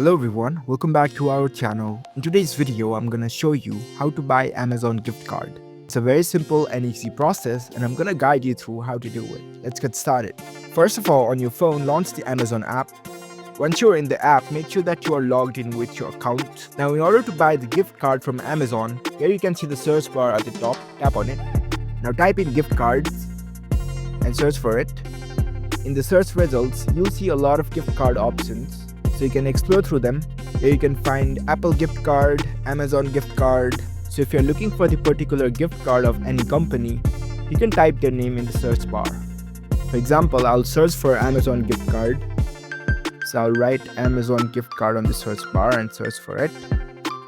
Hello everyone, welcome back to our channel. In today's video, I'm gonna show you how to buy Amazon gift card. It's a very simple and easy process and I'm gonna guide you through how to do it. Let's get started. First of all, on your phone, launch the Amazon app. Once you're in the app, make sure that you are logged in with your account. Now in order to buy the gift card from Amazon, here you can see the search bar at the top, tap on it. Now type in gift cards and search for it. In the search results, you'll see a lot of gift card options. So you can explore through them. Here you can find Apple gift card, Amazon gift card. So if you're looking for the particular gift card of any company, you can type their name in the search bar. For example, I'll search for Amazon gift card. So I'll write Amazon gift card on the search bar and search for it.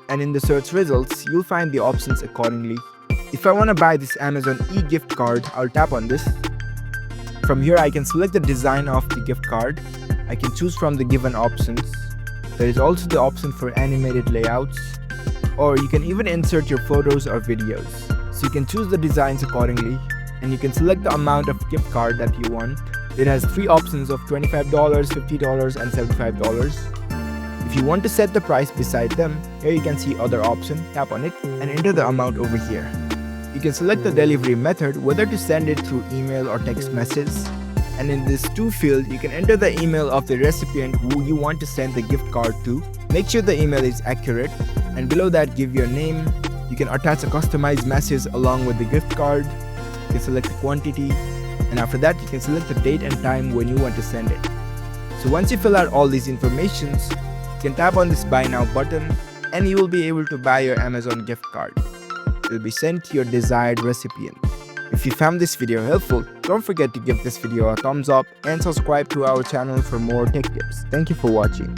And in the search results, you'll find the options accordingly. If I want to buy this Amazon e-gift card, I'll tap on this. From here, I can select the design of the gift card. I can choose from the given options. There is also the option for animated layouts, or you can even insert your photos or videos. So you can choose the designs accordingly, and you can select the amount of gift card that you want. It has three options of $25, $50, and $75. If you want to set the price beside them, here you can see other option, tap on it, and enter the amount over here. You can select the delivery method, whether to send it through email or text message. And in this to field, you can enter the email of the recipient who you want to send the gift card to. Make sure the email is accurate, and below that give your name. You can attach a customized message along with the gift card. You can select the quantity, and after that you can select the date and time when you want to send it. So once you fill out all these informations, you can tap on this buy now button and you will be able to buy your Amazon gift card. It will be sent to your desired recipient. If you found this video helpful, don't forget to give this video a thumbs up and subscribe to our channel for more tech tips. Thank you for watching.